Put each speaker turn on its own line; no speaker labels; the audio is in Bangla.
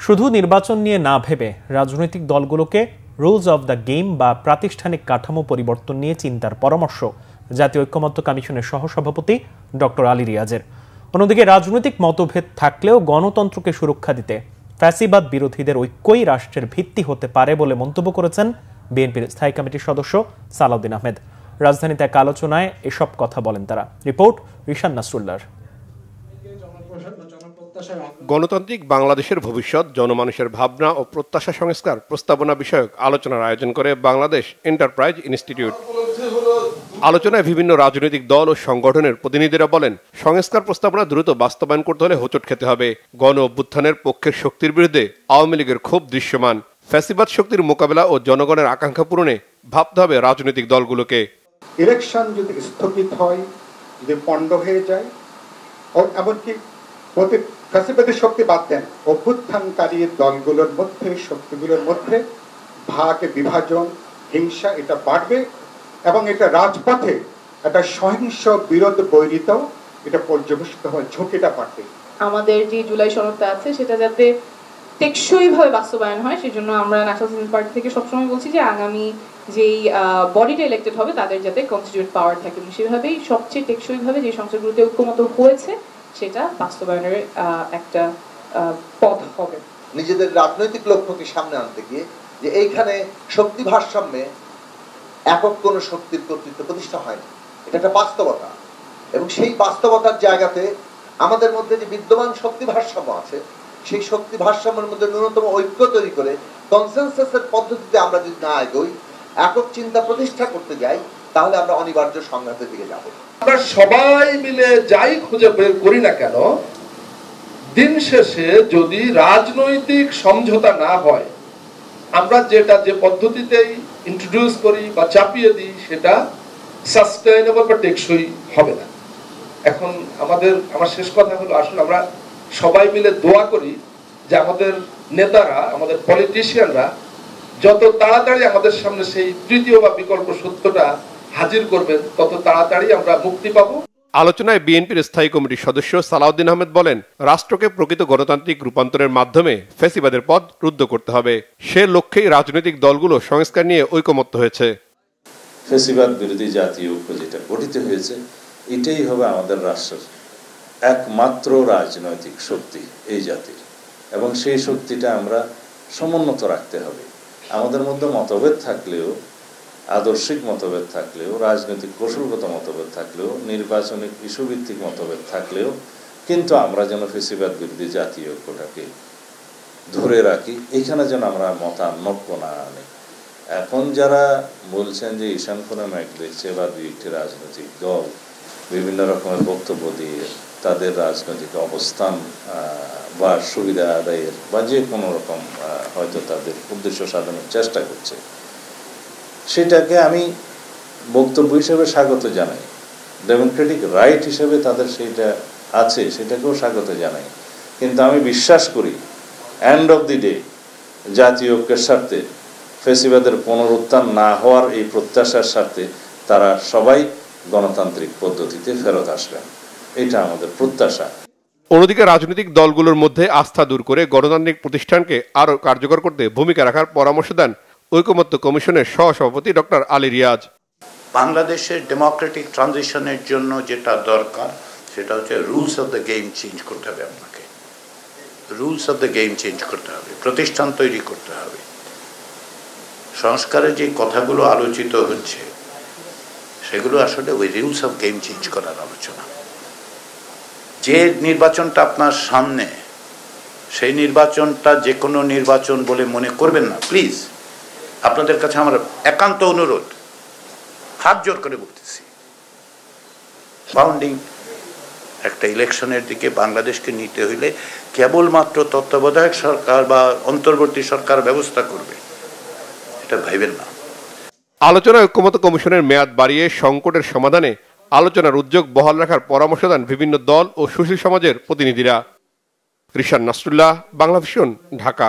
শুধু নির্বাচন নিয়ে না ভেবে রাজনৈতিক দলগুলোকে রুলস অব দ্য গেম বা প্রাতিষ্ঠানিক কাঠামো পরিবর্তন নিয়ে চিন্তার পরামর্শ জাতীয় ঐক্যমত্য কমিশনের সহসভাপতি ডক্টর আলী রিয়াজের। অন্যদিকে রাজনৈতিক মতভেদ থাকলেও গণতন্ত্রকে সুরক্ষা দিতে ফ্যাসিবাদ বিরোধীদের ঐক্যই রাষ্ট্রের ভিত্তি হতে পারে বলে মন্তব্য করেছেন বিএনপির স্থায়ী কমিটির সদস্য সালাউদ্দিন আহমেদ। রাজধানীতে এক আলোচনায় এসব কথা বলেন তারা। রিপোর্ট রিশান নাসরুল্লাহর।
গণতান্ত্রিক বাংলাদেশের ভবিষ্যৎ, জনমানুষের ভাবনা ও প্রত্যাশা সংস্কার প্রস্তাবনা বিষয়ক আলোচনার আয়োজন করে বাংলাদেশ এন্টারপ্রাইজ ইনস্টিটিউট। আলোচনায় বিভিন্ন রাজনৈতিক দল ও সংগঠনের প্রতিনিধিরা বলেন, সংস্কার প্রস্তাবনা দ্রুত বাস্তবায়ন করতে হলে হোঁচট খেতে হবে। গণ অভ্যুত্থানের পক্ষের শক্তির বিরুদ্ধে আওয়ামী লীগের ক্ষোভ দৃশ্যমান। ফ্যাসিবাদ শক্তির মোকাবেলা ও জনগণের আকাঙ্ক্ষা পূরণে ভাবতে হবে রাজনৈতিক দলগুলোকে।
ইলেকশন যদি স্থগিত হয়, যদি পণ্ড হয়ে যায়, এমনকি ফ্যাসিবাদের শক্তি বাদ দেন, অভ্যুত্থানকারী দলগুলোর মধ্যে, শক্তিগুলোর মধ্যে ভাগ বিভাজন, হিংসা এটা বাড়বে এবং এটা রাজপথে একটা সহিংস বিরোধ বৈরিতাও এটা পর্যবেসিত হওয়ার ঝুঁকিটা বাড়বে।
আমাদের যে জুলাই সনদটা আছে সেটা যাতে টেকসই ভাবে বাস্তবায়ন হয়, সেজন্য আমরা ন্যাশনাল পার্টি থেকে সবসময় বলছি যে আগামী যেই বডিটা ইলেক্টেড হবে তাদের যাতে কনস্টিটিউট পাওয়ার থাকে, সেভাবেই সবচেয়ে টেকসই ভাবে যে সংসদগুলোতে ঐক্যমত হয়েছে সেটা বাস্তবায়নের একটা পথ হবে।
নিজেদের রাজনৈতিক লক্ষ্যকে সামনে আনতে গিয়ে যে এইখানে শক্তি ভারসাম্যে একক কোন শক্তির কর্তৃত্ব প্রতিষ্ঠা হয়নি, এটা একটা বাস্তবতা। এবং সেই বাস্তবতার জায়গাতে আমাদের মধ্যে যে বিদ্যমান শক্তি ভারসাম্য আছে, সেই শক্তি ভারসাম্যের মধ্যে ন্যূনতম ঐক্য তৈরি করে কনসেনসাসের পদ্ধতিতে আমরা যদি না এগোই, একক চিন্তা প্রতিষ্ঠা করতে যাই, তাহলে আমরা অনিবার্য সংঘাতের দিকে যাব।
আমরা সবাই মিলে যাই খুঁজে বের করি না কেন, দিন শেষে যদি রাজনৈতিক সমঝোতা না হয়, আমরা যেটা যে পদ্ধতিতেই ইন্ট্রোডিউস করি বা চাপিয়ে দিই, সেটা সাস্টেইনেবল বা টেকসই হবে না। এখন আমার শেষ কথা হলো, আসুন আমরা সবাই মিলে দোয়া করি যে আমাদের নেতারা, আমাদের পলিটিশিয়ানরা যত তাড়াতাড়ি আমাদের সামনে সেই তৃতীয় বা বিকল্প সত্যটা হাজির করবেন, তত তাড়াতাড়ি আমরা মুক্তি পাবো।
আলোচনায় বিএনপির স্থায়ী কমিটির সদস্য সালাউদ্দিন আহমেদ বলেন, রাষ্ট্রকে প্রকৃত গণতান্ত্রিক রূপান্তরের মাধ্যমে ফ্যাসিবাদের পথ রুদ্ধ করতে হবে। সে লক্ষ্যেই রাজনৈতিক দলগুলো সংস্কার নিয়ে ঐকমত্য হয়েছে।
ফ্যাসিবাদ বিরোধী জাতীয় ঐক্য যেটা গঠিত হয়েছে, এটাই হবে আমাদের রাষ্ট্রের একমাত্র রাজনৈতিক শক্তি এই জাতির, এবং সেই শক্তিটা আমরা সমুন্নত রাখতে হবে। আমাদের মধ্যে মতভেদ থাকলেও, আদর্শিক মতভেদ থাকলেও, রাজনৈতিক কৌশলগত মতভেদ থাকলেও, নির্বাচনিক ইস্যুভিত্তিক মতভেদ থাকলেও, কিন্তু আমরা যেন ফ্যাসিবাদ বিরোধী জাতীয় ঐক্যটাকে ধরে রাখি, এখানে যেন আমরা মতানৈক্য না আনি। এখন যারা বলছেন যে ঈশান কোণে ম্যাচ দেখছে বা দুই একটি রাজনৈতিক দল বিভিন্ন রকমের বক্তব্য দিয়ে তাদের রাজনৈতিক অবস্থান বা সুবিধা আদায়ের বা যে কোনো রকম হয়তো তাদের উদ্দেশ্য সাধনের চেষ্টা করছে, সেটাকে আমি বক্তব্য হিসেবে স্বাগত জানাই। ডেমোক্রেটিক রাইট হিসেবে তাদের সেইটা আছে, সেটাকেও স্বাগত জানাই। কিন্তু আমি বিশ্বাস করি এন্ড অফ দি ডে জাতীয় ঐক্যের স্বার্থে, ফ্যাসিবাদের পুনরুত্থান না হওয়ার এই প্রত্যাশার স্বার্থে তারা সবাই গণতান্ত্রিক পদ্ধতিতে ফেরত আসবেন, এটা আমাদের প্রত্যাশা।
অন্যদিকে রাজনৈতিক দলগুলোর মধ্যে আস্থা দূর করে গণতান্ত্রিক প্রতিষ্ঠানকে আরো কার্যকর করতে ভূমিকা রাখার পরামর্শ দেন ঐকমত্য কমিশনের সহসভাপতি ডক্টর আলী রিয়াজ।
বাংলাদেশের ডেমোক্রেটিক ট্রানজিশনের জন্য যেটা দরকার সেটা হচ্ছে rules of the game change করতে হবে। আপনাকে rules of the game change করতে হবে, প্রতিষ্ঠান তৈরি করতে হবে। সংস্কারের যে কথাগুলো আলোচিত হচ্ছে সেগুলো আসলে ওই রুলস অফ গেম চেঞ্জ করার আলোচনা। যে নির্বাচনটা আপনার সামনে, সেই নির্বাচনটা যে কোনো নির্বাচন বলে মনে করবেন না প্লিজ। আপনাদের কাছে আমার একান্ত অনুরোধ, হাত জোর করে বলতেছি, ফাউন্ডিং একটা ইলেকশনের দিকে বাংলাদেশকে নিতে হইলে কেবলমাত্র তত্ত্বাবধায়ক সরকার বা অন্তর্বর্তী সরকার ব্যবস্থা করবে, এটা ভাইবেন না।
আলোচনায় ঐকমত্য কমিশনের মেয়াদ বাড়িয়ে সংকটের সমাধানে আলোচনার উদ্যোগ বহাল রাখার পরামর্শ দেন বিভিন্ন দল ও সুশীল সমাজের প্রতিনিধিরা। রিশান নাসরুল্লাহ, বাংলা ভিশন, ঢাকা।